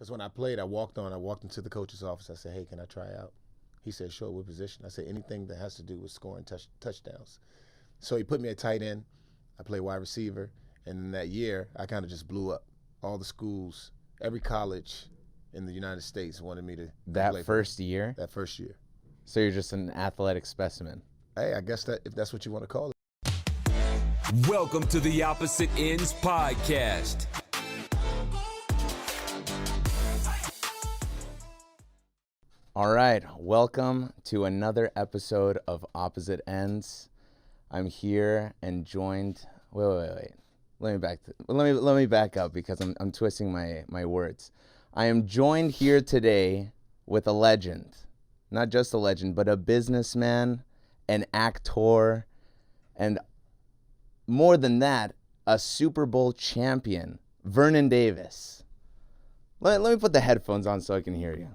Because when I played, I walked into the coach's office. I said, hey, can I try out? He said, sure, what position? I said, anything that has to do with scoring touchdowns. So he put me at tight end. I played wide receiver. And in that year, I kind of just blew up. All the schools, every college in the United States wanted me to play That first year? that first year. So you're just an athletic specimen. Hey, I guess that if that's what you want to call it. Welcome to the Opposite Ends Podcast. All right, welcome to another episode of Opposite Ends. I'm here and joined. Wait. Let me back up because I'm twisting my words. I am joined here today with a legend, not just a legend, but a businessman, an actor, and more than that, a Super Bowl champion, Vernon Davis. Let me put the headphones on so I can hear you.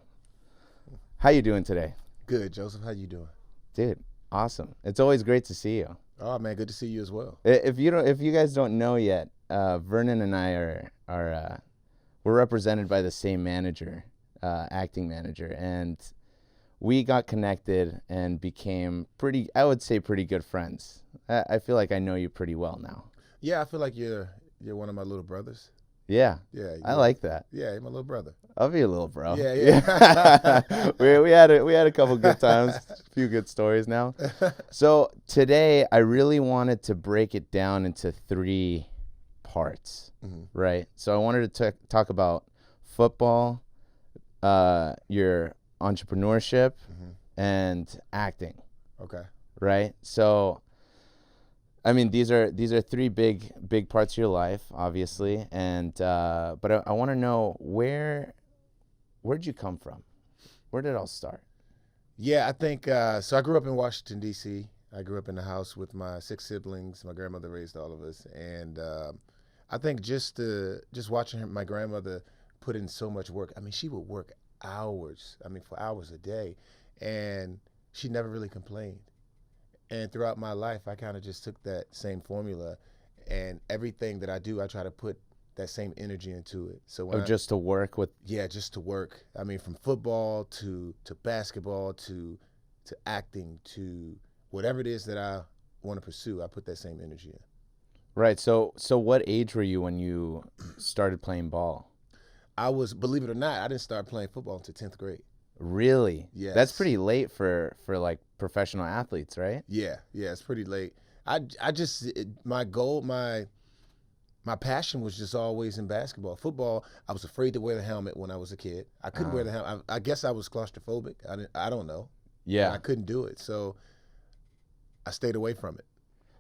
How you doing today? Good, Joseph. How you doing? Dude, awesome. It's always great to see you. Oh man, good to see you as well. If you guys don't know yet, Vernon and I are we're represented by the same manager, acting manager, and we got connected and became pretty good friends. I feel like I know you pretty well now. Yeah, I feel like you're one of my little brothers. Yeah. Yeah, I like that. Yeah, you're my little brother. I'll be a little bro. Yeah. we had a couple good times, a few good stories now. So today I really wanted to break it down into 3 parts, right? So I wanted to talk about football, your entrepreneurship, and acting, Okay. right? So I mean, these are 3 big parts of your life, obviously, and but I want to know where'd you come from? Where did it all start? Yeah, I think so. I grew up in Washington D.C. I grew up in the house with my 6 siblings. My grandmother raised all of us, and I think just watching my grandmother put in so much work. I mean, she would work hours. I mean, for hours a day, and she never really complained. And throughout my life, I kind of just took that same formula, and everything that I do, I try to put that same energy into it. So when Just to work with. yeah, just to work. I mean, from football to basketball to acting to whatever it is that I want to pursue, I put that same energy in. Right. So what age were you when you started playing ball? I was, believe it or not, I didn't start playing football until 10th grade. Really? Yes. That's pretty late for like professional athletes, right? Yeah, it's pretty late. My goal, my passion was just always in basketball. Football, I was afraid to wear the helmet when I was a kid. I couldn't wear the helmet. I guess I was claustrophobic. I don't know. Yeah. I couldn't do it, so I stayed away from it.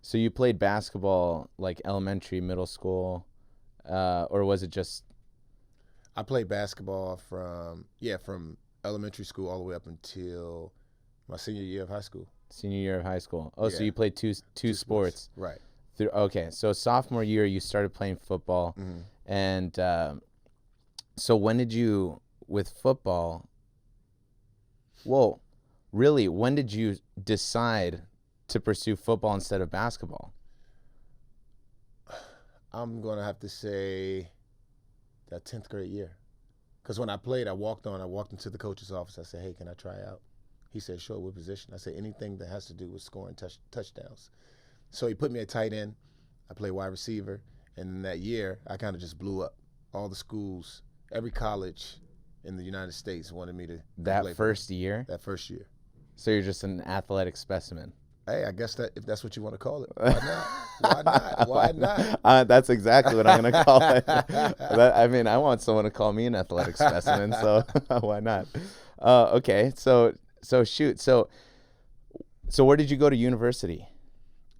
So you played basketball like elementary, middle school, or was it just? I played basketball from elementary school all the way up until my senior year of high school. Senior year of high school. Oh, so Yeah. you played two sports. Right. Okay, so sophomore year you started playing football, and so when did you with football? Whoa, really? When did you decide to pursue football instead of basketball? I'm going to have to say that 10th grade year. Because when I played, I walked into the coach's office. I said, hey, can I try out? He said, sure, what position? I said, anything that has to do with scoring touchdowns. So he put me at tight end. I played wide receiver. And in that year, I kind of just blew up. All the schools, every college in the United States wanted me to That play first year? that first year. So you're just an athletic specimen. Hey, I guess that if that's what you want to call it, why not? Why not? That's exactly what I'm going to call it. I mean, I want someone to call me an athletic specimen, so why not? Okay, so shoot. So where did you go to university?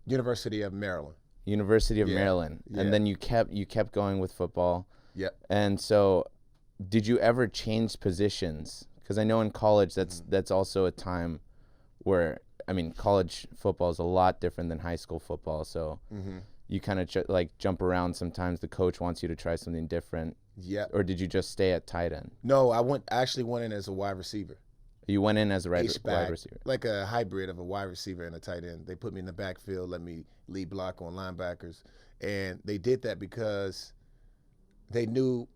University of Maryland. University of Yeah, Maryland. yeah. And then you kept going with football. Yep. And so did you ever change positions? Because I know in college that's also a time where, I mean, college football is a lot different than high school football. So you kind of like jump around sometimes. The coach wants you to try something different. Yep. Or did you just stay at tight end? No, I actually went in as a wide receiver. You went in as a wide H-back, receiver. like a hybrid of a wide receiver and a tight end. They put me in the backfield, let me lead block on linebackers. And they did that because they knew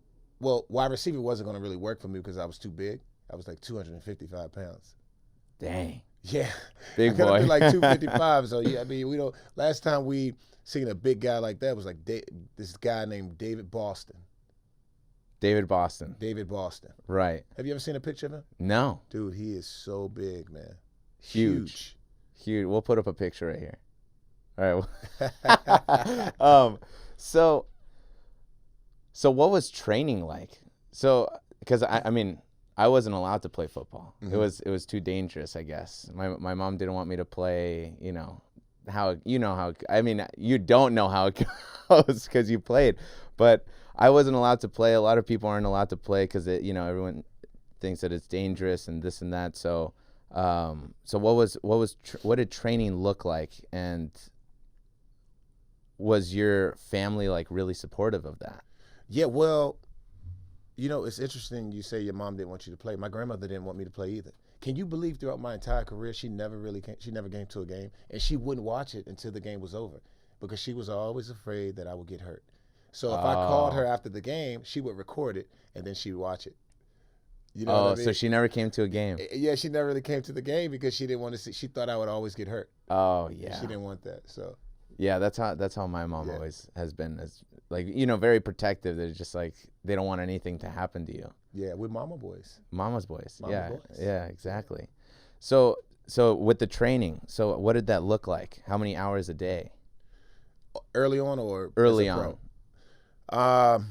well, wide receiver wasn't going to really work for me because I was too big. I was like 255 pounds. Dang. Yeah, Big I could have boy. been like 255. So yeah, I mean, we don't. Last time we seen a big guy like that was like this guy named David Boston. David Boston. David Boston. Right. Have you ever seen a picture of him? No. Dude, he is so big, man. Huge. We'll put up a picture right here. All right. So what was training like? So, because I mean, I wasn't allowed to play football. Mhm. It was too dangerous, I guess. My mom didn't want me to play. You know how I mean, you don't know how it goes because you played, but I wasn't allowed to play. A lot of people aren't allowed to play because everyone thinks that it's dangerous and this and that. So what did training look like, and was your family like really supportive of that? Yeah, well, it's interesting you say your mom didn't want you to play. My grandmother didn't want me to play either. Can you believe throughout my entire career, she never came to a game, and she wouldn't watch it until the game was over because she was always afraid that I would get hurt. So if I called her after the game, she would record it, and then she'd watch it. You know what I mean? So she never came to a game. Yeah, she never really came to the game because she didn't want to see. She thought I would always get hurt. Oh yeah. She didn't want that. So yeah, that's how my mom Yeah. always has been. As like very protective. They're just like they don't want anything to happen to you. yeah, we're mama boys. Mama's boys. Mama yeah. boys. Yeah. Exactly. So with the training, so what did that look like? How many hours a day? Early on or Early as a on. pro?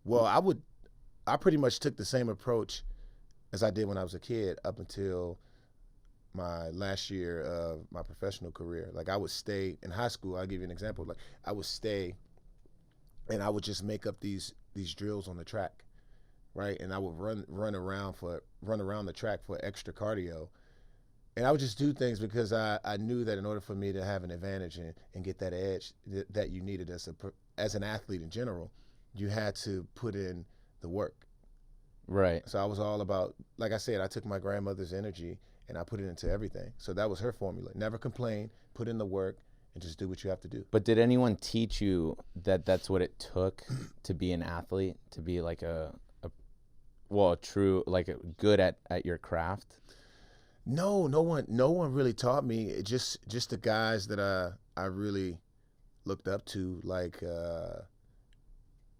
Well, I pretty much took the same approach as I did when I was a kid up until my last year of my professional career. Like I would stay in high school. I'll give you an example. Like I would stay and I would just make up these drills on the track, right? And I would run around the track for extra cardio. And I would just do things because I knew that in order for me to have an advantage and get that edge that you needed as an athlete in general, you had to put in the work. Right. So I was all about, like I said, I took my grandmother's energy and I put it into everything. So that was her formula. Never complain, put in the work, and just do what you have to do. But did anyone teach you that that's what it took to be an athlete, to be like good at your craft? No one really taught me. It just the guys that I really looked up to, like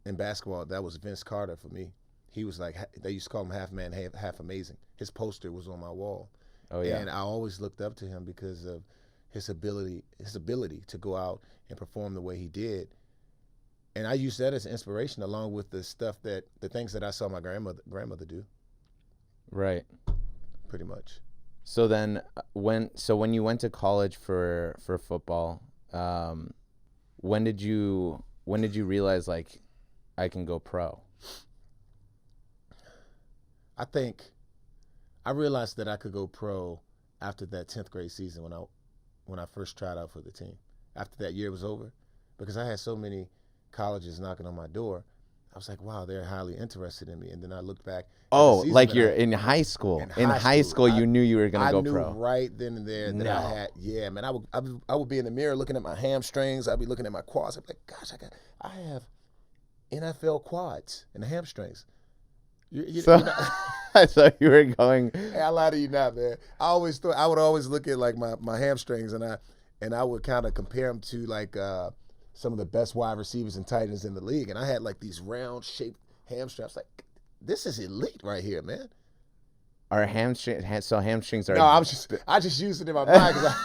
in basketball, that was Vince Carter for me. He was like, they used to call him half man, half amazing. His poster was on my wall. Oh yeah. And I always looked up to him because of his ability to go out and perform the way he did. And I used that as inspiration along with the things that I saw my grandmother do. Right. Pretty much. So then when you went to college for football, when did you realize like I can go pro? I think I realized that I could go pro after that 10th grade season when I first tried out for the team. After that year was over, because I had so many colleges knocking on my door, I was like, wow, they're highly interested in me. And then I looked back. Oh, like you're in high school. In high school, you knew you were going to go pro. I knew right then and there that I had, yeah, man. I would be in the mirror looking at my hamstrings. I'd be looking at my quads. I'd be like, gosh, I have NFL quads and the hamstrings. So you were going. Hey, I lie to you not, man. I would always look at like my hamstrings and I would kind of compare them to like some of the best wide receivers and tight ends in the league. And I had like these round shaped hamstrings. Like, this is elite right here, man. Our hamstrings are. No, I just used it in my mind because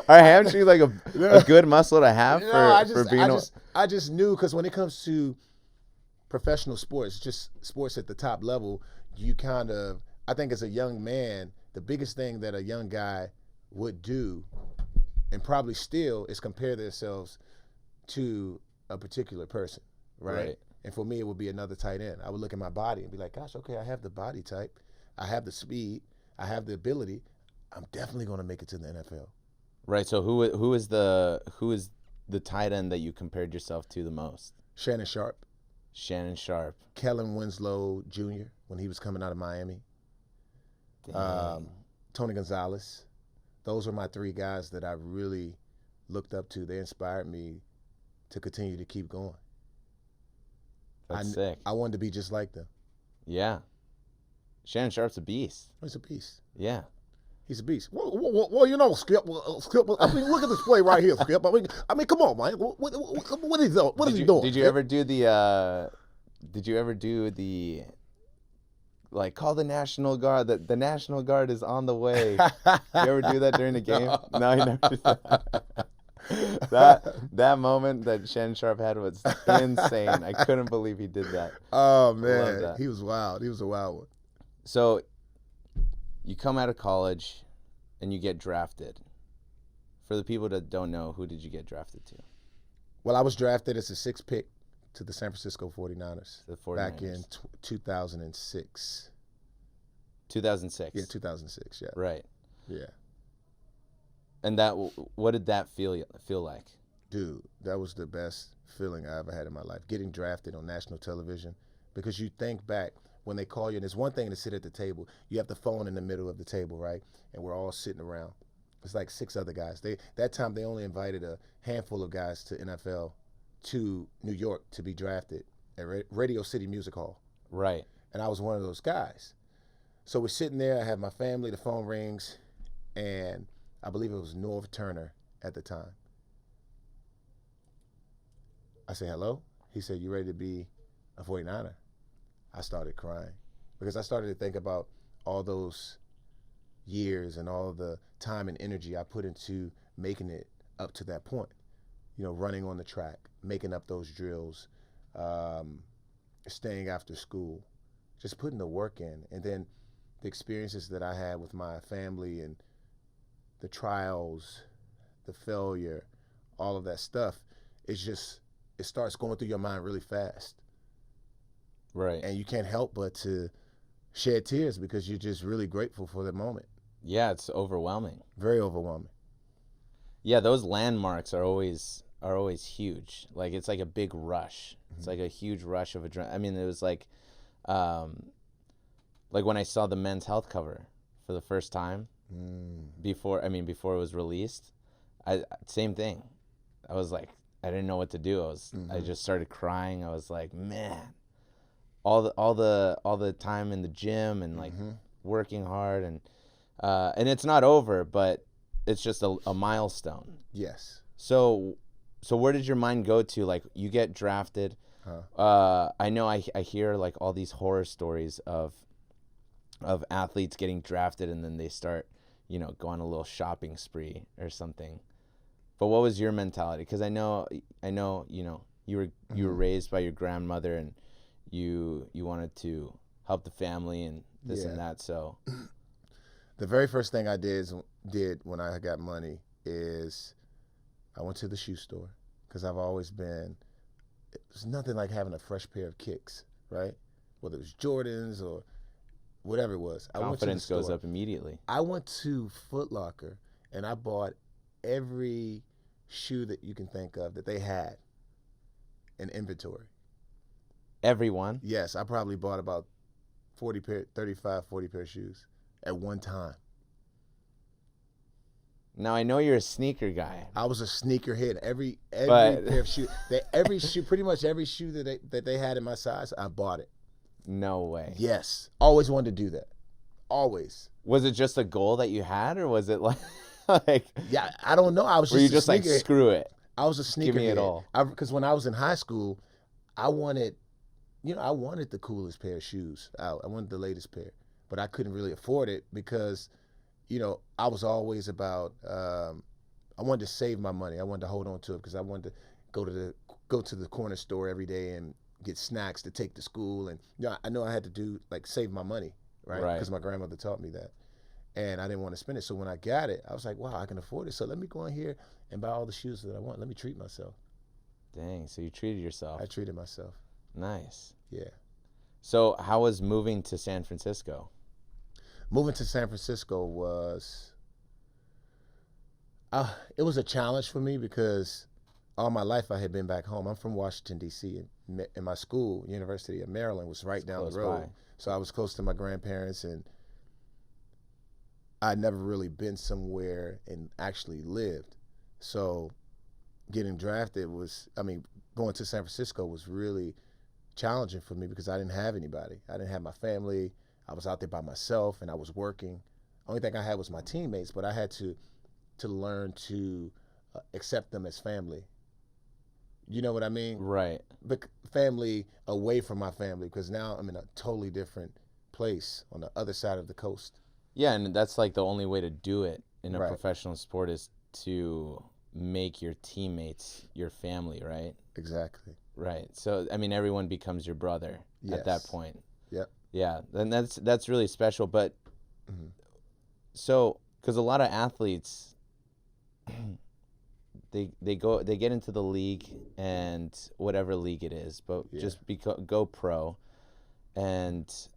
Are hamstrings like a good muscle to have for being? I just knew, because when it comes to professional sports, just sports at the top level, you kind of, I think as a young man, the biggest thing that a young guy would do, and probably still, is compare themselves to a particular person, right? And for me, it would be another tight end. I would look at my body and be like, gosh, okay, I have the body type, I have the speed, I have the ability. I'm definitely going to make it to the NFL. Right. So who is the tight end that you compared yourself to the most? Shannon Sharp. Kellen Winslow Jr. when he was coming out of Miami. Tony Gonzalez. Those are my three guys that I really looked up to. They inspired me to continue to keep going. That's sick. I wanted to be just like them. Yeah. Shannon Sharpe's a beast. He's a beast. Yeah. He's a beast. Well, you know, Skip. Skip. I mean, look at this play right here, Skip. I mean, come on, man. What is he doing? What is he doing? Did you ever do the? Did you ever do the? Like, call the National Guard. The National Guard is on the way. You ever do that during the game? No, you never did that. That moment that Shannon Sharpe had was insane. I couldn't believe he did that. Oh Love man, that. he was wild. He was a wild one. So, you come out of college, and you get drafted. For the people that don't know, who did you get drafted to? Well, I was drafted as a 6th pick to the San Francisco 49ers, The 49ers. back in 2006. 2006. Yeah, 2006. Yeah, Right. yeah. And what did that feel like? Dude, that was the best feeling I ever had in my life, getting drafted on national television. Because you think back when they call you, and it's one thing to sit at the table. You have the phone in the middle of the table, right? And we're all sitting around. It's like 6 other guys. That time they only invited a handful of guys to NFL, to New York to be drafted at Radio City Music Hall. Right. And I was one of those guys. So we're sitting there. I have my family. The phone rings, and I believe it was Norv Turner at the time. I say, hello? He said, you ready to be a 49er? I started crying because I started to think about all those years and all the time and energy I put into making it up to that point. You know, running on the track, making up those drills, staying after school, just putting the work in. And then the experiences that I had with my family and the trials, the failure, all of that stuff, it starts going through your mind really fast. Right. And you can't help but to shed tears because you're just really grateful for the moment. Yeah, it's overwhelming. Very overwhelming. Yeah, those landmarks are always huge. Like, it's like a big rush. It's like a huge rush of adrenaline. I mean, it was like when I saw the Men's Health cover for the first time before it was released. Same thing. I was like, I didn't know what to do. I just started crying. I was like, man, all the time in the gym and like working hard and it's not over, but it's just a milestone. Yes. So where did your mind go to? Like, you get drafted. I know I hear like all these horror stories of athletes getting drafted and then they start, go on a little shopping spree or something. But what was your mentality? Because I know, you were raised by your grandmother and you wanted to help the family and this and that. So the very first thing I did when I got money is I went to the shoe store because I've always been. There's nothing like having a fresh pair of kicks, right? Whether it was Jordans or whatever it was. Confidence goes up immediately. I went to Foot Locker and I bought every shoe that you can think of that they had in inventory. Everyone? Yes, I probably bought about 40 pair of shoes at one time. Now, I know you're a sneaker guy. I was a sneakerhead. Every pair of shoes, pretty much every shoe that they had in my size, I bought it. No way. Yes, always wanted to do that. Always. Was it just a goal that you had, or was it like Yeah, I don't know. I was. Were you just like, screw it? I was a sneakerhead. Give me it all. Because when I was in high school, I wanted the coolest pair of shoes out. I wanted the latest pair, but I couldn't really afford it because, I was always about. I wanted to save my money. I wanted to hold on to it because I wanted to go to the corner store every day and get snacks to take to school, and I know I had to save my money, right? Because my grandmother taught me that, and I didn't want to spend it. So when I got it, I was like, wow, I can afford it. So let me go in here and buy all the shoes that I want. Let me treat myself. Dang, so you treated yourself. I treated myself. Nice. Yeah. So how was moving to San Francisco? Moving to San Francisco was, it was a challenge for me because all my life I had been back home. I'm from Washington, D.C., and my school, University of Maryland, was right down the road. By. So I was close to my grandparents, and I'd never really been somewhere and actually lived. So getting drafted going to San Francisco was really challenging for me because I didn't have anybody. I didn't have my family. I was out there by myself and I was working. Only thing I had was my teammates, but I had to learn to accept them as family. You know what I mean? Right. But family away from my family, because now I'm in a totally different place on the other side of the coast. Yeah, and that's like the only way to do it in a Right. professional sport is to make your teammates your family, right? Exactly. Right. So I mean, everyone becomes your brother at that Yes. point. Yep. Yeah, and that's really special. But Mhm. so, because a lot of athletes, they get into the league and whatever league it is, but Yeah. just go pro, and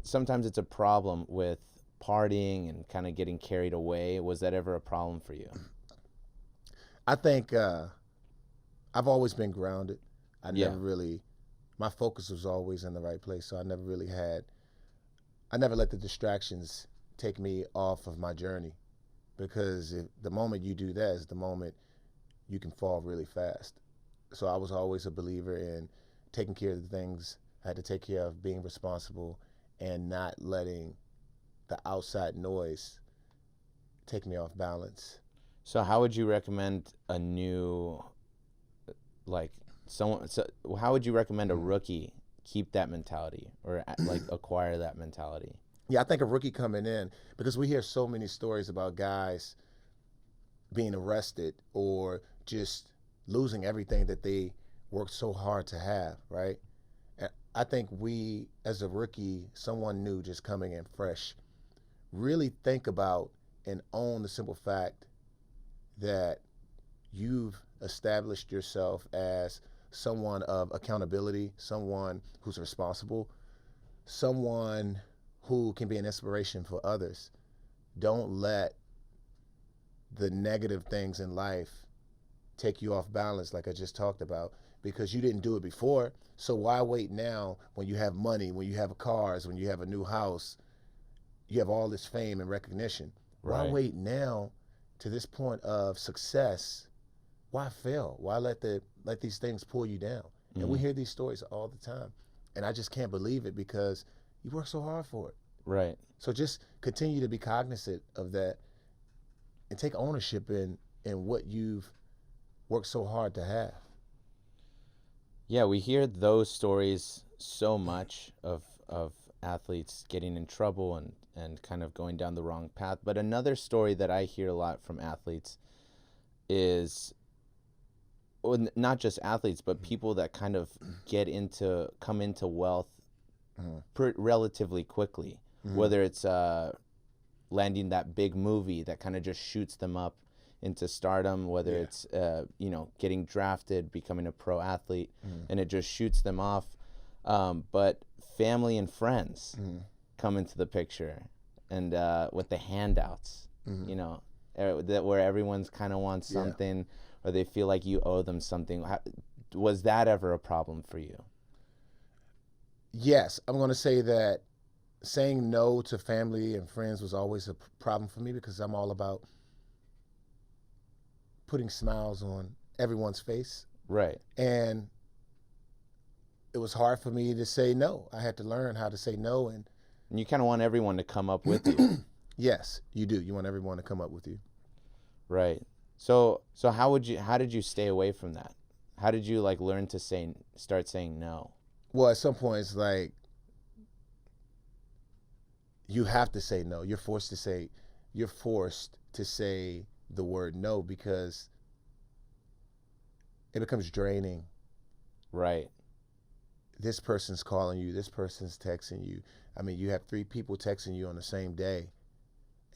sometimes it's a problem with partying and kind of getting carried away. Was that ever a problem for you? I think I've always been grounded. I Yeah. never really, my focus was always in the right place. So I never let the distractions take me off of my journey, because the moment you do that is the moment you can fall really fast. So I was always a believer in taking care of the things I had to take care of, being responsible, and not letting the outside noise take me off balance. So how would you recommend a new, like someone? So how would you recommend a rookie keep that mentality or like acquire that mentality? Yeah, I think a rookie coming in, because we hear so many stories about guys being arrested or just losing everything that they worked so hard to have, right? And I think we, as a rookie, someone new just coming in fresh, really think about and own the simple fact that you've established yourself as someone of accountability, someone who's responsible, someone who can be an inspiration for others. Don't let the negative things in life take you off balance, like I just talked about, because you didn't do it before. So why wait now when you have money, when you have cars, when you have a new house, you have all this fame and recognition? Why Right. wait now to this point of success? Why fail? Why let these things pull you down? And we hear these stories all the time, and I just can't believe it because you work so hard for it. Right. So just continue to be cognizant of that and take ownership in what you've worked so hard to have. Yeah, we hear those stories so much of athletes getting in trouble and kind of going down the wrong path. But another story that I hear a lot from athletes is, well, not just athletes, but people that kind of come into wealth relatively quickly, whether it's landing that big movie that kind of just shoots them up into stardom, whether Yeah. it's getting drafted, becoming a pro athlete, and it just shoots them off. But family and friends come into the picture, and with the handouts, where everyone's kind of wants Yeah. something, or they feel like you owe them something. Was that ever a problem for you? Yes, I'm going to say that saying no to family and friends was always a problem for me, because I'm all about putting smiles on everyone's face. Right. And it was hard for me to say no. I had to learn how to say no. And And you kind of want everyone to come up with you. yes, you do. You want everyone to come up with you. Right. So how did you stay away from that? How did you like learn to start saying no? Well, at some point, it's like you have to say no. You're forced to say the word no, because it becomes draining. Right. This person's calling you, this person's texting you. I mean, you have 3 people texting you on the same day,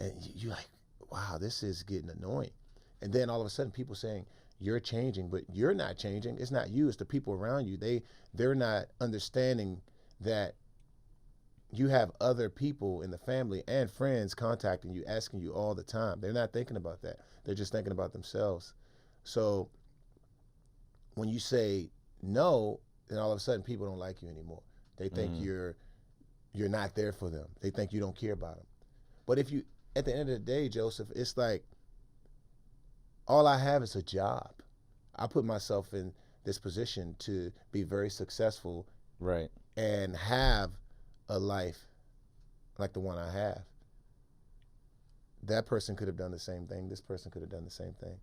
and you're like, wow, this is getting annoying. And then all of a sudden, people saying you're changing, but you're not changing. It's not you, it's the people around you. They're not understanding that you have other people in the family and friends contacting you, asking you all the time. They're not thinking about that. They're just thinking about themselves. So when you say no, then all of a sudden people don't like you anymore. They think you're not there for them. They think you don't care about them. But if you, at the end of the day, Joseph, it's like all I have is a job. I put myself in this position to be very successful Right. and have a life like the one I have. That person could have done the same thing. This person could have done the same thing.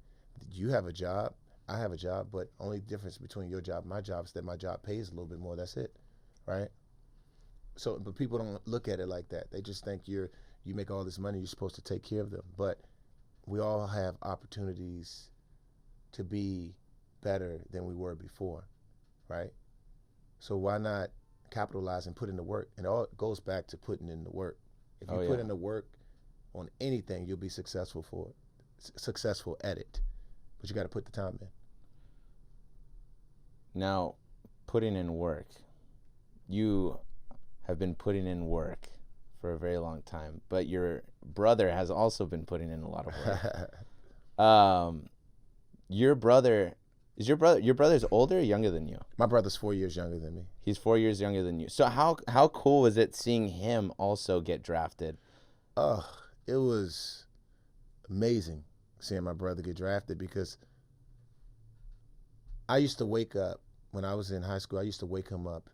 You have a job. I have a job, but only difference between your job and my job is that my job pays a little bit more. That's it, right? So, but people don't look at it like that. They just think you make all this money, you're supposed to take care of them. But we all have opportunities to be better than we were before, right? So why not capitalize and put in the work? And all it goes back to putting in the work. If you put in the work on anything, you'll be successful at it. But you got to put the time in. Now, putting in work. You have been putting in work for a very long time, but your brother has also been putting in a lot of work. Your brother is older or younger than you? My brother's 4 years younger than me. He's 4 years younger than you. So how cool was it seeing him also get drafted? It was amazing seeing my brother get drafted because I used to wake up when I was in high school. I used to wake him up,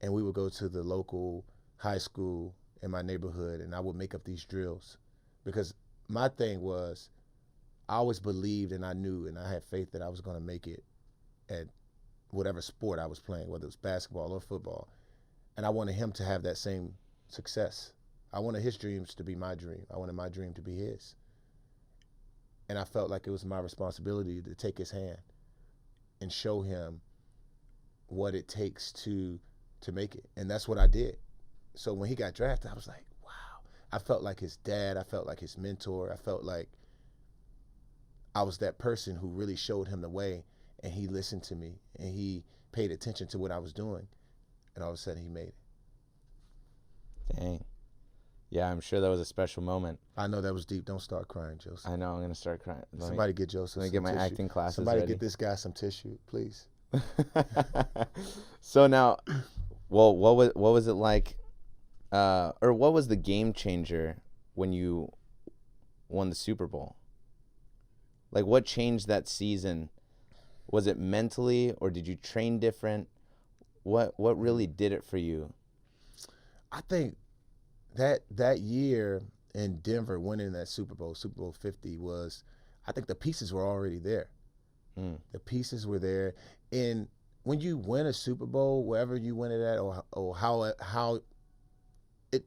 and we would go to the local high school in my neighborhood, and I would make up these drills because my thing was I always believed and I knew and I had faith that I was going to make it at whatever sport I was playing, whether it was basketball or football. And I wanted him to have that same success. I wanted his dreams to be my dream. I wanted my dream to be his. And I felt like it was my responsibility to take his hand and show him what it takes to make it. And that's what I did. So when he got drafted, I was like, wow. I felt like his dad. I felt like his mentor. I felt like I was that person who really showed him the way, and he listened to me, and he paid attention to what I was doing, and all of a sudden he made it. Dang. Yeah, I'm sure that was a special moment. I know that was deep. Don't start crying, Joseph. I know, I'm going to start crying. Somebody get Joseph Let me some get my tissue. acting classes Somebody ready. get this guy some tissue, please. So now, well, what was it like, or what was the game changer when you won the Super Bowl? Like, what changed that season? Was it mentally, or did you train different? What really did it for you? I think that year in Denver, winning that Super Bowl 50, was, I think the pieces were already there. The pieces were there. And when you win a Super Bowl, wherever you win it at, or how it,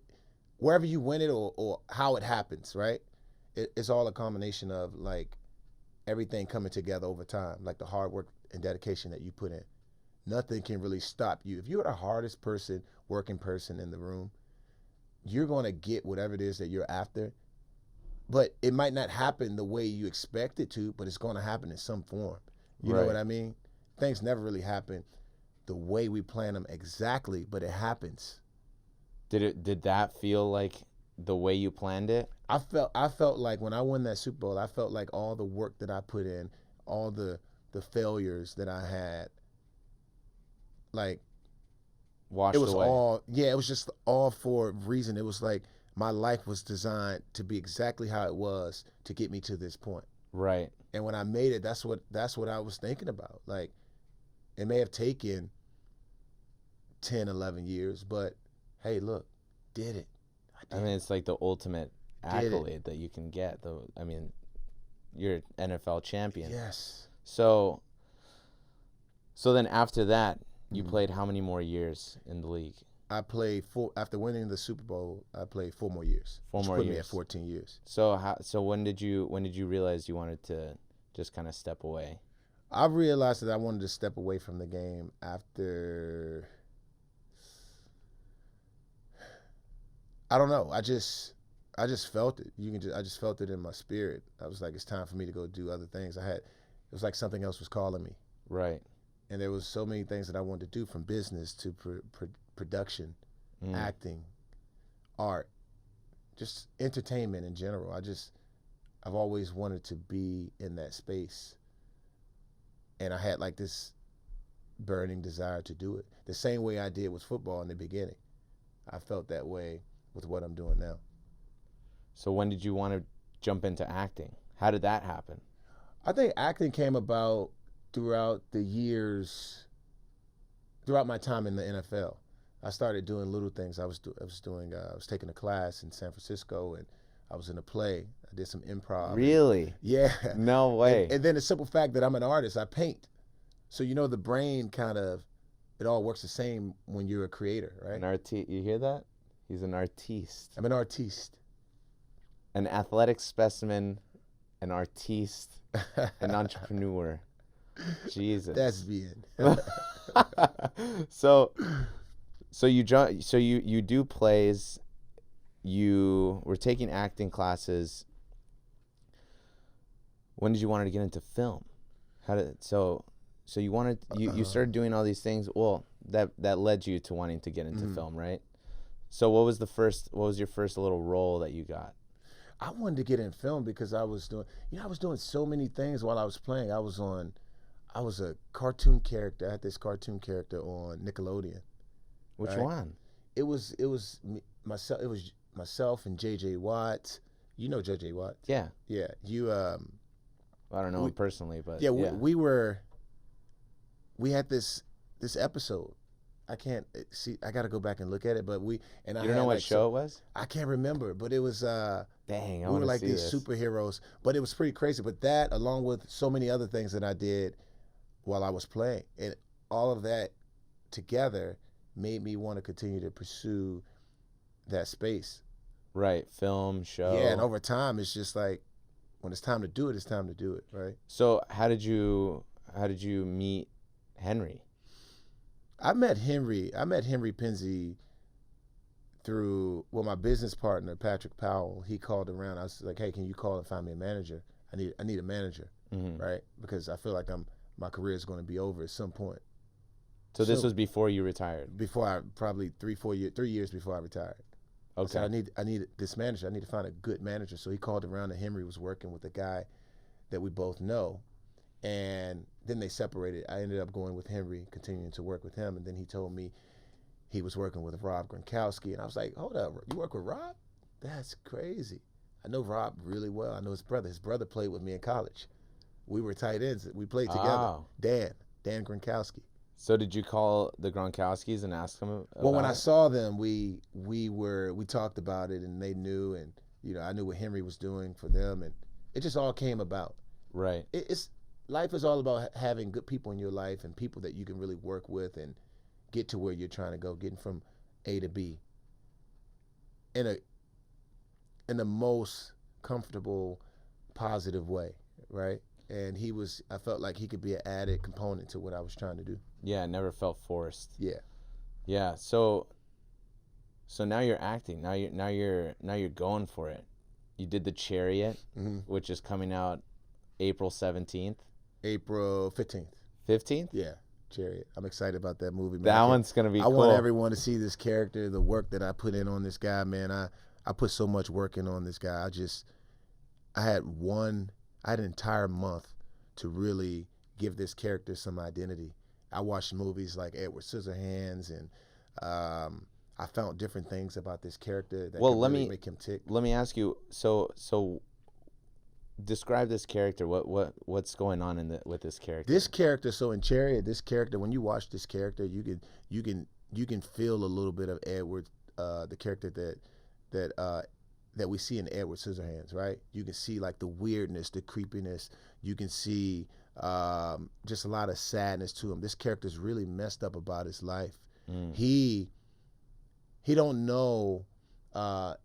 wherever you win it, or how it happens, right? It's all a combination of like everything coming together over time, like the hard work and dedication that you put in. Nothing can really stop you. If you're the hardest working person in the room, you're going to get whatever it is that you're after. But it might not happen the way you expect it to, but it's going to happen in some form. You know what I mean? Things never really happen the way we plan them exactly, but it happens. Did that feel like the way you planned it? I felt like when I won that Super Bowl, I felt like all the work that I put in, all the failures that I had, like, Washed it was away. it was just all for a reason. It was like my life was designed to be exactly how it was to get me to this point. Right. And when I made it, that's what I was thinking about. Like, it may have taken 10, 11 years, but hey, look, did it. I mean, it's like the ultimate accolade that you can get. I mean, you're NFL champion. Yes. So then after that, you played how many more years in the league? I played after winning the Super Bowl. I played 4 more years. Four more put years. me at 14 years. So when did you realize you wanted to just kind of step away? I realized that I wanted to step away from the game after, I don't know. I just felt it. I just felt it in my spirit. I was like, it's time for me to go do other things. It was like something else was calling me. Right. And there was so many things that I wanted to do, from business to production, acting, art, just entertainment in general. I've always wanted to be in that space. And I had like this burning desire to do it. The same way I did with football in the beginning. I felt that way with what I'm doing now. So when did you want to jump into acting? How did that happen? I think acting came about throughout the years throughout my time in the NFL. I started doing little things. I was taking a class in San Francisco, and I was in a play. I did some improv. Really? Yeah. No way. And then the simple fact that I'm an artist, I paint. So the brain it all works the same when you're a creator, right? You hear that? He's an artiste. I'm an artiste. An athletic specimen, an artiste, an entrepreneur. Jesus. That's being. So you do plays. You were taking acting classes. When did you want to get into film? So you started doing all these things. Well, that led you to wanting to get into film, right? So what was your first little role that you got? I wanted to get in film because I was doing so many things while I was playing. I was a cartoon character. I had this cartoon character on Nickelodeon. Which right? one? It was myself. It was myself and J.J. Watt. You know J.J. Watt? Yeah. Yeah. I don't know him personally, but yeah. We had this episode. I can't see. I got to go back and look at it. But you don't know what show it was? I can't remember. But it was. Dang, I we were like see these this. superheroes. But it was pretty crazy. But that, along with so many other things that I did while I was playing, and all of that together made me want to continue to pursue that space. Right, film, show. Yeah, and over time, it's just like when it's time to do it, it's time to do it, right? So how did you meet Henry? I met Henry Penzi through my business partner Patrick Powell. He called around. I was like, "Hey, can you call and find me a manager? I need a manager, right? Because I feel like my career is going to be over at some point." So this was before you retired? Before I probably 3 years before I retired. Okay. I said, I need this manager. I need to find a good manager. So he called around, and Henry was working with a guy that we both know. And then they separated. I ended up going with Henry, continuing to work with him. And then he told me he was working with Rob Gronkowski. And I was like, hold up, you work with Rob? That's crazy. I know Rob really well. I know his brother. His brother played with me in college. We were tight ends. We played together. Oh. Dan Gronkowski. So did you call the Gronkowskis and ask them about Well, when I it? saw them, we talked about it, and they knew, and I knew what Henry was doing for them, and it just all came about. Right. Life is all about having good people in your life and people that you can really work with and get to where you're trying to go, getting from A to B in the most comfortable, positive way, right? And I felt like he could be an added component to what I was trying to do. Yeah, never felt forced. Yeah. Yeah. So now you're acting. Now you're going for it. You did The Chariot, which is coming out April 17th. April 15th. 15th? Yeah, Chariot. I'm excited about that movie, man. That one's gonna be cool. I want everyone to see this character, the work that I put in on this guy, man. I put so much work in on this guy. I had an entire month to really give this character some identity. I watched movies like Edward Scissorhands, and I found different things about this character that could really make him tick. Let me ask you. So, describe this character. What's going on with this character? This character. So in Chariot, this character. When you watch this character, you can feel a little bit of Edward, the character that we see in Edward Scissorhands, right? You can see like the weirdness, the creepiness. You can see just a lot of sadness to him. This character's really messed up about his life. He don't know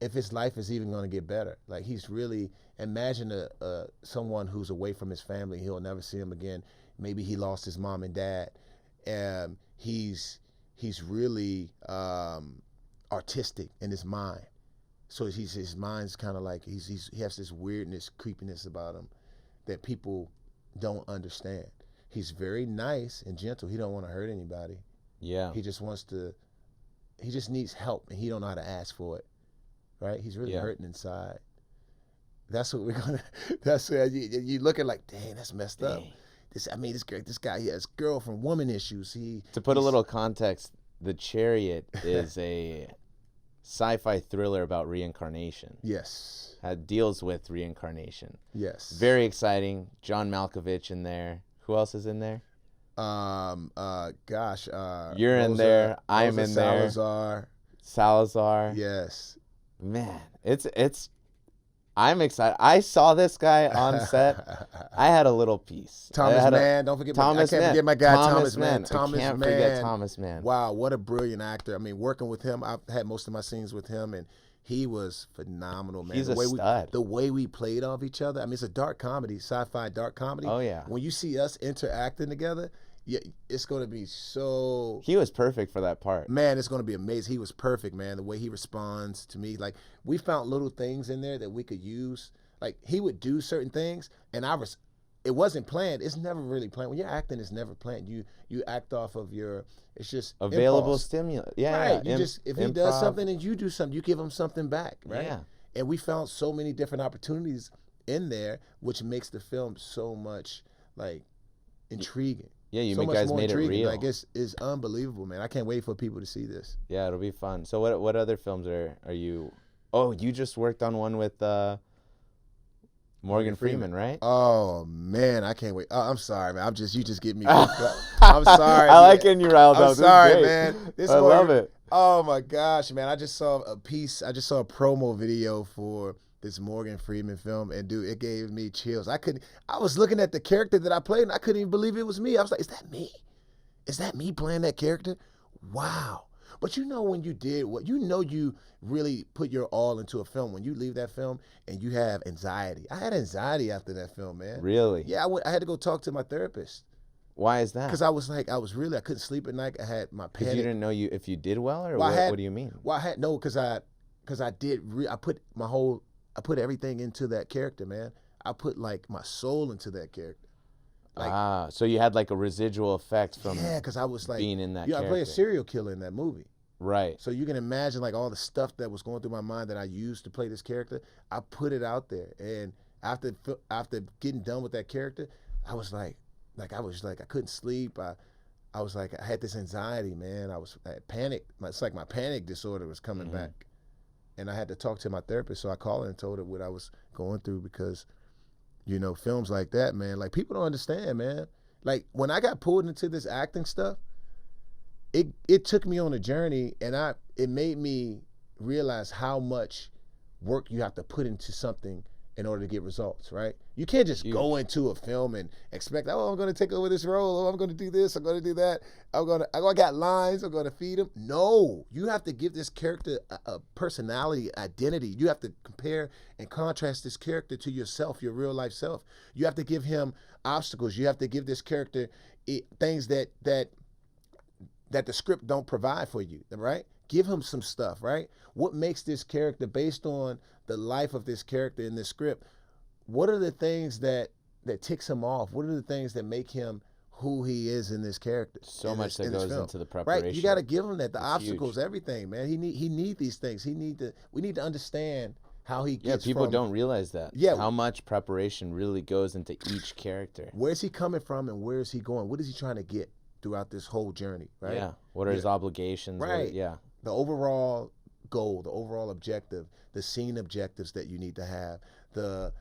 if his life is even going to get better. Like he's really, imagine someone who's away from his family. He'll never see him again. Maybe he lost his mom and dad. He's really artistic in his mind. So his mind's kind of like he has this weirdness, creepiness about him that people don't understand. He's very nice and gentle. He don't want to hurt anybody. Yeah. He just needs help, and he don't know how to ask for it. Right? He's really hurting inside. That's what we're gonna. That's what you looking like. Dang, that's messed up. This guy. He has girlfriend, woman issues. To put a little context, The Chariot is a sci-fi thriller about reincarnation. Yes. Deals with reincarnation. Yes. Very exciting. John Malkovich in there. Who else is in there? Gosh. You're in Rosa- there. I'm Rosa in there. Salazar. Salazar. Yes. Man, it's. I'm excited. I saw this guy on set. I had a little piece. Thomas I had Mann. Don't forget. Thomas I can't Mann. forget my guy Thomas Mann. I Thomas can't Mann. forget Thomas Mann. Wow, what a brilliant actor. I mean, working with him, I've had most of my scenes with him, and he was phenomenal, man. He's a stud. The way we played off each other. I mean, it's a dark comedy, sci-fi dark comedy. Oh, yeah. When you see us interacting together, yeah, it's going to be so. He was perfect for that part. Man, it's going to be amazing. He was perfect, man. The way he responds to me, like we found little things in there that we could use. Like he would do certain things, and it wasn't planned. It's never really planned. When you're acting, it's never planned. You act off of your. It's just Available impulse. stimulus. Yeah, Right. yeah. You just if he does something and you do something, you give him something back, right? Yeah. And we found so many different opportunities in there, which makes the film so much like intriguing. Yeah, you so much guys more made it intriguing. real. Like it's unbelievable, man. I can't wait for people to see this. Yeah, it'll be fun. So what other films are you? Oh, you just worked on one with Morgan Freeman, right? Oh man, I can't wait. Oh, I'm sorry, man. You just get me. I'm sorry. I like man. getting you riled up. I'm This is sorry, great. man. I love it. Oh my gosh, man. I just saw a promo video for this Morgan Freeman film, and dude, it gave me chills. I was looking at the character that I played, and I couldn't even believe it was me. I was like, is that me? Is that me playing that character? Wow. But you know when you did what, you really put your all into a film. When you leave that film and you have anxiety. I had anxiety after that film, man. Really? Yeah, I had to go talk to my therapist. Why is that? Because I couldn't sleep at night. I had my Because panic. you didn't know if you did well, or Well, what do you mean? Well, because I put everything into that character, man. I put like my soul into that character. Like, so you had like a residual effect from because I was like being in that I play a character. serial killer in that movie. Right. So you can imagine like all the stuff that was going through my mind that I used to play this character. I put it out there, and after getting done with that character, I was like I couldn't sleep. I was like I had this anxiety, man. I had panic. It's like my panic disorder was coming back, and I had to talk to my therapist. So I called her and told her what I was going through because, films like that, man. Like people don't understand, man. Like when I got pulled into this acting stuff. It took me on a journey, and it made me realize how much work you have to put into something in order to get results, right? You can't just go into a film and expect, oh, I'm going to take over this role, oh, I'm going to do this, I'm going to do that, I got lines, I'm going to feed them. No, you have to give this character a personality, identity. You have to compare and contrast this character to yourself, your real life self. You have to give him obstacles. You have to give this character things that the script don't provide for you, right? Give him some stuff, right? What makes this character, based on the life of this character in this script, what are the things that ticks him off? What are the things that make him who he is in this character? So much that goes into the preparation. Right, you got to give him that, the obstacles, huge. Everything, man. He need these things. We need to understand how he gets. Yeah, people don't realize that. Yeah, how much preparation really goes into each character. Where's he coming from, and where is he going? What is he trying to get throughout this whole journey, right? Yeah. What are his obligations? Right. Yeah. The overall goal, the overall objective, the scene objectives that you need to have, the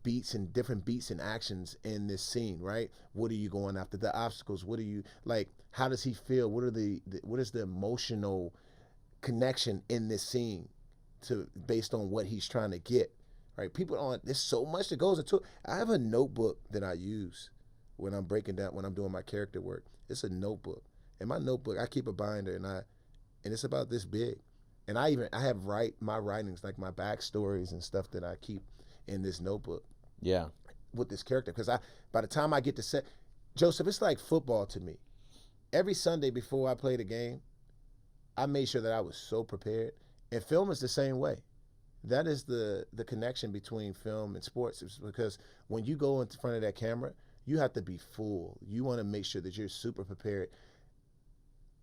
beats and different beats and actions in this scene, right? What are you going after? The obstacles. What are you like? How does he feel? What is the emotional connection in this scene based on what he's trying to get, right? There's so much that goes into it. I have a notebook that I use when I'm doing my character work. It's a notebook. In my notebook, I keep a binder, and it's about this big. And I have my writings, like my backstories and stuff that I keep in this notebook. Yeah. With this character, because by the time I get to set, Joseph, it's like football to me. Every Sunday before I play the game, I made sure that I was so prepared. And film is the same way. That is the connection between film and sports, because when you go in front of that camera, you have to be full. You want to make sure that you're super prepared.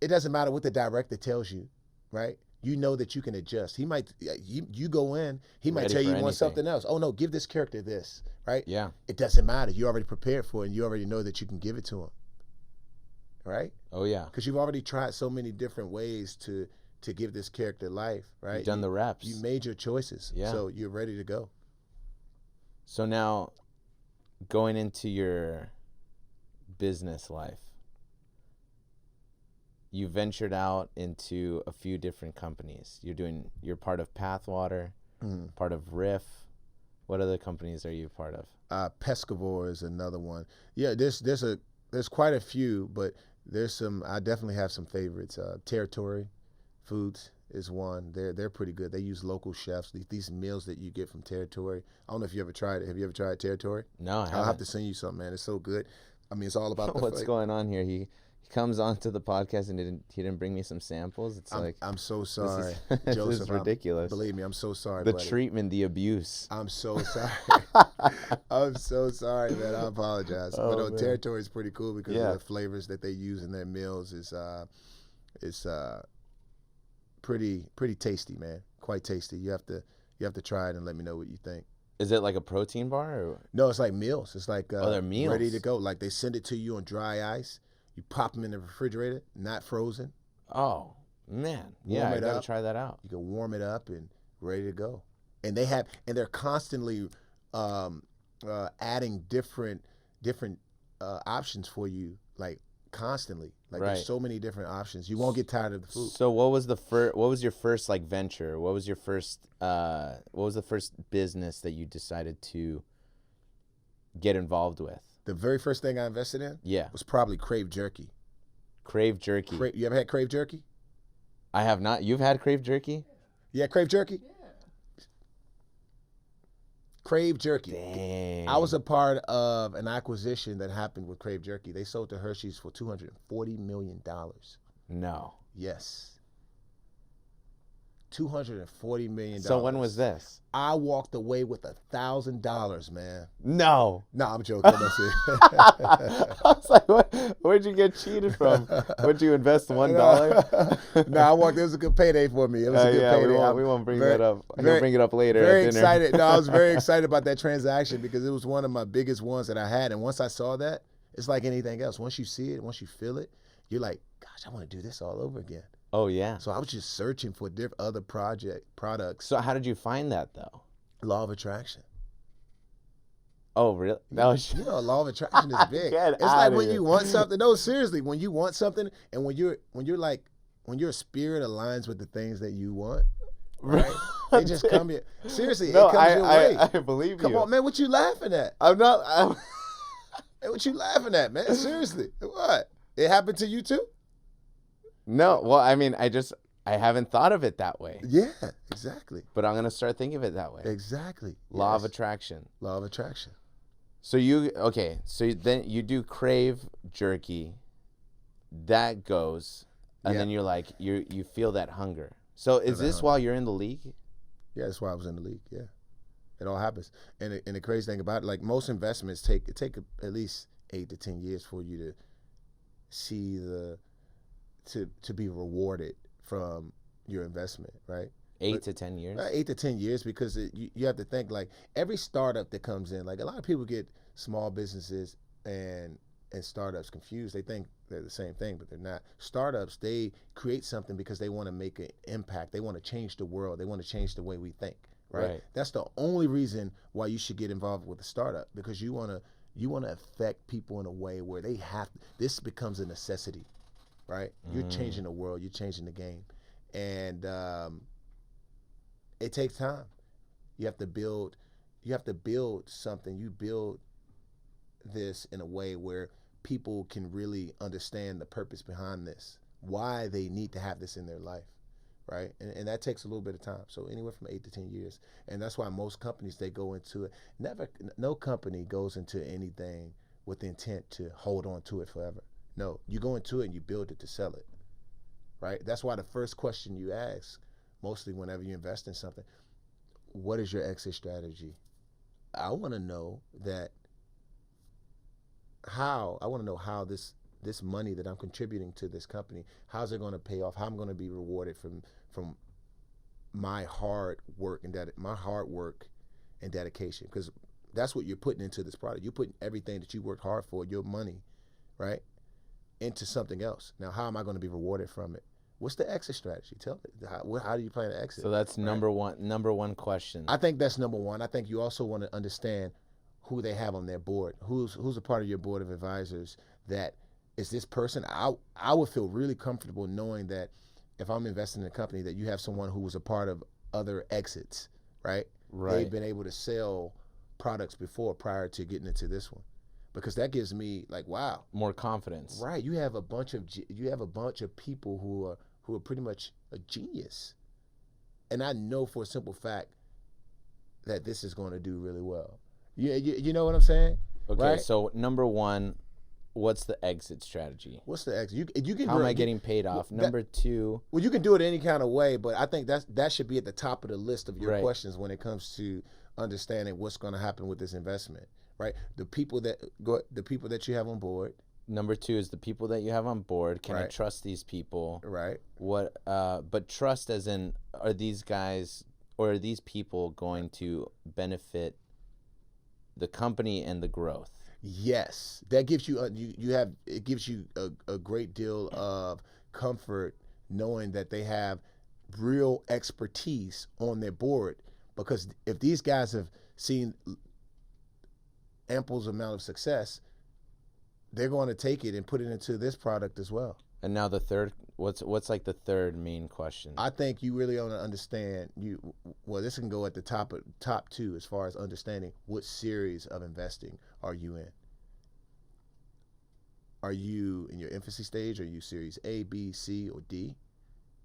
It doesn't matter what the director tells you, right? You know that you can adjust. You go in, he might tell you you want something else. Oh no, give this character this, right? Yeah. It doesn't matter. You're already prepared for it, and you already know that you can give it to him, right? Oh yeah. Because you've already tried so many different ways to give this character life, right? You've done the reps. You made your choices, so you're ready to go. So now, going into your business life, you ventured out into a few different companies. You're part of Pathwater, part of Riff. What other companies are you part of? Pescavore is another one. Yeah, there's quite a few, but there's some. I definitely have some favorites. Territory Foods is one. They're pretty good. They use local chefs. These meals that you get from Territory. I don't know if you ever tried it. Have you ever tried Territory? No, I haven't. I'll have to send you something, man. It's so good. I mean, it's all about the What's going on here? He comes onto the podcast and he didn't bring me some samples. It's I'm so sorry, this Joseph. is ridiculous. Believe me, I'm so sorry. The buddy. treatment, the abuse. I'm so sorry. I'm so sorry, man. I apologize. Oh, but Territory is pretty cool because Yeah. of the flavors that they use in their meals is pretty tasty, man. Quite tasty. You have to try it and let me know what you think. Is it like a protein bar? Or? No, it's like meals. It's like they're meals. ready to go. Like they send it to you on dry ice. You pop them in the refrigerator, not frozen. Oh man, yeah, I gotta try that out. You can warm it up and ready to go. And they're constantly adding different options for you, like constantly. Like Right. there's so many different options. You won't get tired of the food. So what was your first like venture? What was the first business that you decided to get involved with? The very first thing I invested in Yeah, was probably Crave Jerky. Crave Jerky. You ever had Crave Jerky? I have not. You've had Crave Jerky? Yeah, Crave Jerky? Yeah. Crave Jerky. Dang. I was a part of an acquisition that happened with Crave Jerky. They sold to Hershey's for $240 million. No. Yes. $240 million. So when was this? I walked away with $1,000, man. No. No, I'm joking. That's it. I was like, where'd you get cheated from? Would you invest $1? No, I walked. It was a good payday for me. It was a good payday. We won't bring that up. We'll bring it up later. Very at dinner. excited. No, I was very excited about that transaction because it was one of my biggest ones that I had. And once I saw that, it's like anything else. Once you see it, once you feel it, you're like, gosh, I want to do this all over again. Oh yeah. So I was just searching for other products. So how did you find that though? Law of attraction. Oh really? That was Law of attraction is big. It's like when you want something. No, seriously, when you want something, and when your spirit aligns with the things that you want, right? They just come here. Seriously, no, it comes your way. I believe you. Come on, man. What you laughing at? I'm not. Hey, what you laughing at, man? Seriously, what? It happened to you too? No, well, I mean, I haven't thought of it that way. Yeah, exactly. But I'm gonna start thinking of it that way. Exactly. Law of attraction. Law of attraction. So then you do Crave Jerky. That goes, and then you're like you feel that hunger. So is this while you're in the league? Yeah, that's why I was in the league. Yeah, it all happens. And the crazy thing about it, like most investments take at least 8 to 10 years for you to see to be rewarded from your investment, right? 8 to 10 years? 8 to 10 years because you have to think like every startup that comes in, like a lot of people get small businesses and startups confused. They think they're the same thing, but they're not. Startups, they create something because they want to make an impact. They want to change the world. They want to change the way we think, right? That's the only reason why you should get involved with a startup, because you want to affect people in a way where this becomes a necessity. Right? You're changing the world. You're changing the game. And it takes time. You have to build something. You build this in a way where people can really understand the purpose behind this, why they need to have this in their life, right? And that takes a little bit of time. So anywhere from 8 to 10 years. And that's why most companies, they go into it. No company goes into anything with the intent to hold on to it forever. No, you go into it and you build it to sell it, right? That's why the first question you ask, mostly whenever you invest in something, what is your exit strategy? I want to know how this money that I'm contributing to this company, how's it going to pay off? How I'm going to be rewarded from my hard work and dedication, because that's what you're putting into this product. You're putting everything that you worked hard for, your money, right, into something else. Now, how am I going to be rewarded from it? What's the exit strategy? Tell me. How do you plan to exit? So that's number one question. I think that's number one. I think you also want to understand who they have on their board. Who's a part of your board of advisors that is this person. I would feel really comfortable knowing that if I'm investing in a company, that you have someone who was a part of other exits, right? Right. They've been able to sell products before prior to getting into this one, because that gives me like, wow, More confidence. right? You have a bunch of people who are pretty much a genius, and I know for a simple fact that this is going to do really well. You know what I'm saying? Okay, Right? so number one, what's the exit strategy? What's the exit? You can. How am I getting paid off? that- Number two, Well, you can do it any kind of way, but I think that should be at the top of the list of your Right. questions when it comes to understanding what's going to happen with this investment, right? The people that you have on board, number two is the people that you have on board. Can I Right. trust these people? right? What? But trust as in, are these guys or are these people going to benefit the company and the growth? Yes, that gives you it gives you a great deal of comfort knowing that they have real expertise on their board, because if these guys have seen ample amount of success, they're going to take it and put it into this product as well. And now the third, what's like the third main question? I think you really want to understand this can go at the top two as far as understanding what series of investing are you in. Are you in your infancy stage? Are you series A, B, C, or D?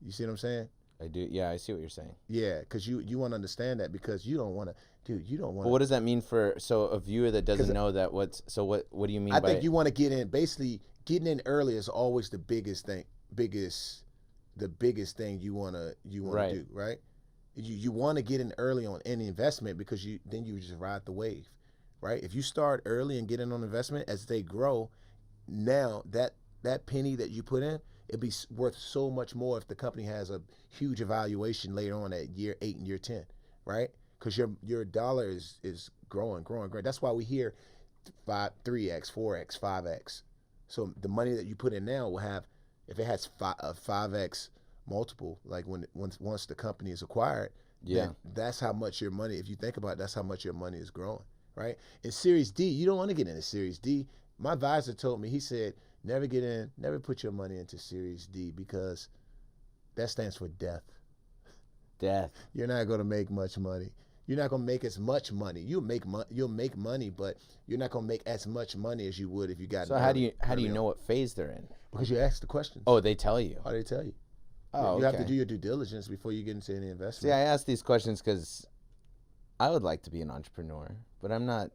You see what I'm saying? I do. Yeah, I see what you're saying. Yeah, because you want to understand that, because you don't want to, dude. You don't want. But what does that mean for a viewer that doesn't 'Cause know that? What do you mean I by? think you want to get in. Basically, getting in early is always the biggest thing. The biggest thing you want to Right. do, right? You want to get in early on any investment, because then you just ride the wave, right? If you start early and get in on investment as they grow, now that penny that you put in, it'd be worth so much more if the company has a huge evaluation later on at year 8 and year 10, right? Because your dollar is growing. That's why we hear 3x, 4x, 5x. So the money that you put in now will have, if it has a 5x multiple, like once the company is acquired, Yeah. then that's how much your money, if you think about it, that's how much your money is growing, right? In Series D, you don't want to get into Series D. My advisor told me, he said, never put your money into Series D, because that stands for death. Death. You're not going to make much money. You're not going to make as much money. You'll make money, but you're not going to make as much money as you would if you got. So how do you know what phase they're in? Because you ask the questions. Oh, they tell you. How do they tell you? Oh, you have to okay. do your due diligence before you get into any investment. See, I ask these questions because I would like to be an entrepreneur, but I'm not.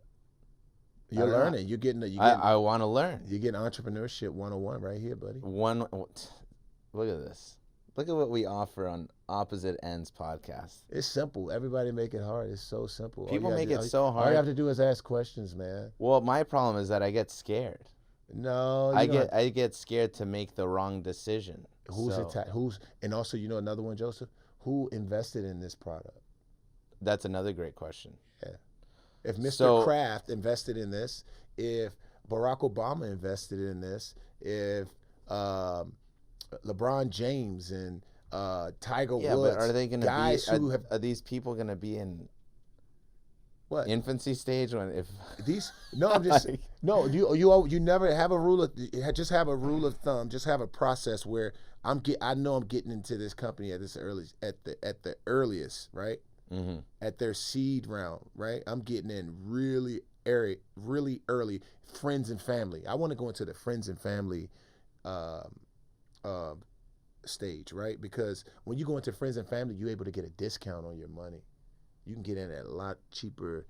You're I don't know. learning. You're getting I want to learn. you're getting entrepreneurship 101 right here, buddy. Look at this. Look at what we offer on Opposite Ends podcast. It's simple. Everybody make it hard. It's so simple. All People you make have it to- so All hard. you have to do is ask questions, man. Well, my problem is that I get scared. No, you I don't get scared to make the wrong decision. and also, another one, Joseph, who invested in this product? That's another great question. If Mr. So- Kraft invested in this, if Barack Obama invested in this, if LeBron James and Tiger Yeah, Woods, but are they going to guys be? who have Are these people going to be in what? infancy stage when if? These no, I'm just Like- no. You never have a rule of just have a rule of thumb. Just have a process where I know I'm getting into this company at the earliest, right? Mm-hmm. At their seed round, right? I'm getting in really early. Friends and family. I want to go into the friends and family stage, right? Because when you go into friends and family, you're able to get a discount on your money. You can get in at a lot cheaper.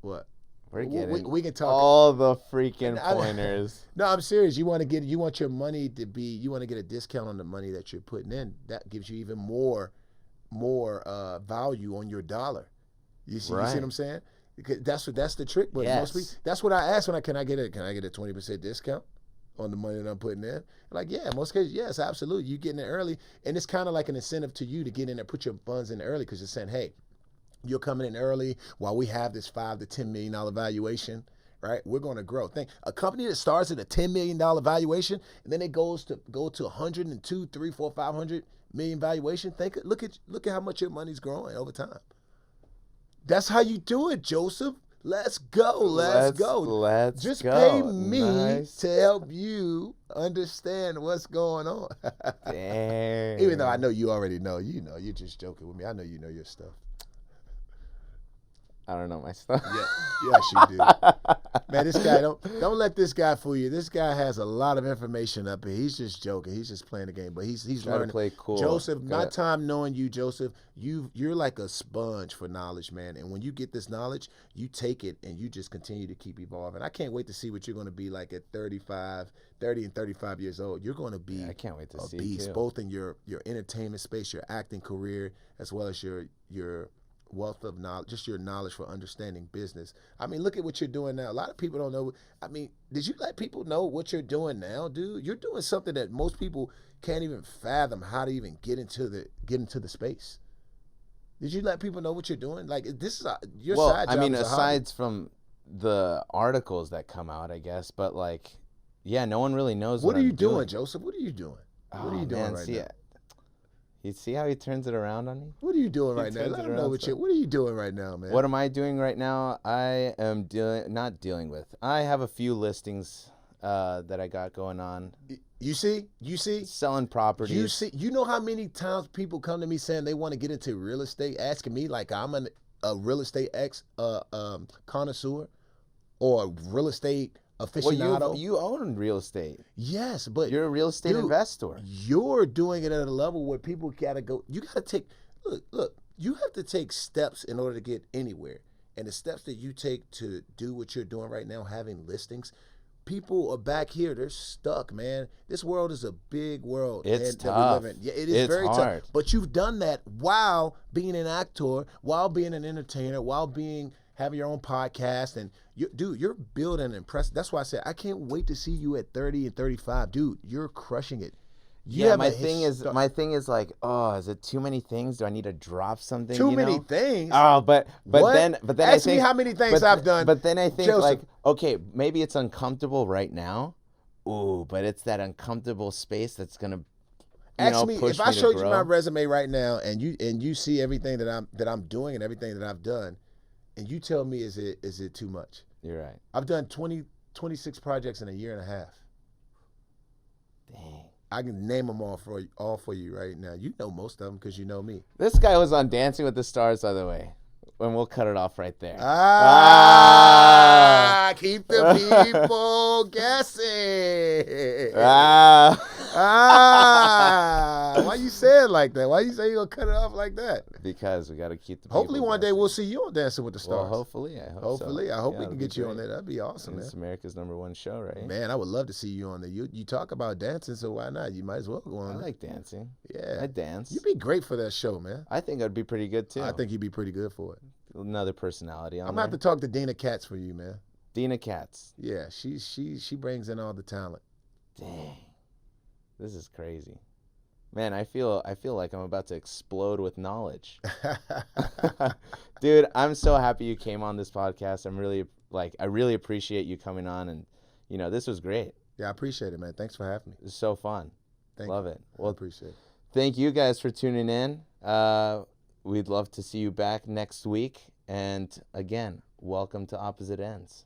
What? We're getting We can talk. all the freaking I- pointers. No, I'm serious. You want your money to be. You want to get a discount on the money that you're putting in. That gives you even more value on your dollar. You see what I'm saying? Because that's the trick. But Yes. mostly, that's what I ask when can I get a 20% discount on the money that I'm putting in? Like, yeah, in most cases, yes, absolutely. You getting in early, and it's kind of like an incentive to you to get in there, put your funds in early, because you're saying, hey, you're coming in early while we have this $5 to $10 million valuation, right? We're going to grow. Think a company that starts at a $10 million valuation and then it goes to 102, 3, 4, 500 million valuation. Look at how much your money's growing over time. That's how you do it, Joseph. Let's go. Let's go. Let's Just go. pay me Nice. to help you understand what's going on. Dang. Even though I know you already know. You're just joking with me. I know you know your stuff. I don't know my stuff. Yeah, yes, you do. Man, this guy, don't let this guy fool you. This guy has a lot of information up here. He's just joking. He's just playing the game, but he's Try learning. to play cool. Joseph, my Good. time knowing you, Joseph, you're like a sponge for knowledge, man. And when you get this knowledge, you take it and you just continue to keep evolving. I can't wait to see what you're going to be like at 30 and 35 years old. You're going to be I can't wait to a see beast, too. both in your entertainment space, your acting career, as well as your wealth of knowledge, just your knowledge for understanding business. I mean, look at what you're doing now. A lot of people don't know. I mean, did you let people know what you're doing now, dude? You're doing something that most people can't even fathom how to even get into the space. Did you let people know what you're doing? Like, this is your side job. I mean, is a hobby. aside from the articles that come out, I guess, but like, yeah, no one really knows What are I'm you doing, Joseph? What are you doing? Oh, What are you doing man, right see, now? You see how he turns it around on me? What are you doing He right now? turns Let it them know around, what son. are you doing right now, man? What am I doing right now? I am not dealing with. I have a few listings that I got going on, You see? selling properties. You know how many times people come to me saying they want to get into real estate, asking me like I'm a real estate connoisseur or a real estate aficionado. Well, you own real estate. Yes, but You're a real estate dude, investor. You're doing it at a level where people gotta go. You gotta take look. You have to take steps in order to get anywhere, and the steps that you take to do what you're doing right now, having listings. People are back here. They're stuck, man. This world is a big world. It's that we tough. live in. Yeah, it is It's very hard. tough. But you've done that while being an actor, while being an entertainer, while having your own podcast, and you're building impressive. That's why I said I can't wait to see you at 30 and 35, dude. You're crushing it. You Yeah, have my a thing is like, oh, is it too many things? Do I need to drop something? too you many know? things. Oh, but What? then I Ask think me how many things I've done. But then I think Joseph. like, okay, maybe it's uncomfortable right now. Ooh, but it's that uncomfortable space that's gonna, Ask me push if I to showed you grow. my resume right now, and you see everything that I'm doing and everything that I've done, and you tell me is it too much? You're right. I've done 26 projects in a year and a half. Dang. I can name them all for you right now. You know most of them because you know me. This guy was on Dancing with the Stars, by the way. And we'll cut it off right there. Keep the people guessing. Why you say it like that? Why you say you gonna cut it off like that? Because we got to keep the people Hopefully one day guessing. we'll see you on Dancing with the Well, Stars. hopefully, I hope Hopefully, so. I hope Yeah, we it'd can be get you on great. there. That'd be awesome, man. It's America's #1 show, right? Man, I would love to see you on there. You talk about dancing, so why not? You might as well go I on there. like dancing. Yeah, I dance. you'd be great for that show, man. I think I'd be pretty good too. I think you'd be pretty good for it. Another personality on I'm gonna have there. to talk to Dina Katz for you, man. Dina Katz. Yeah, she brings in all the talent. Dang, this is crazy, man. I feel like I'm about to explode with knowledge, dude. I'm so happy you came on this podcast. I really appreciate you coming on, and this was great. Yeah, I appreciate it, man. Thanks for having me. It was so fun. Love it. I Well, appreciate it. thank you guys for tuning in. We'd love to see you back next week, and again, welcome to Opposite Ends.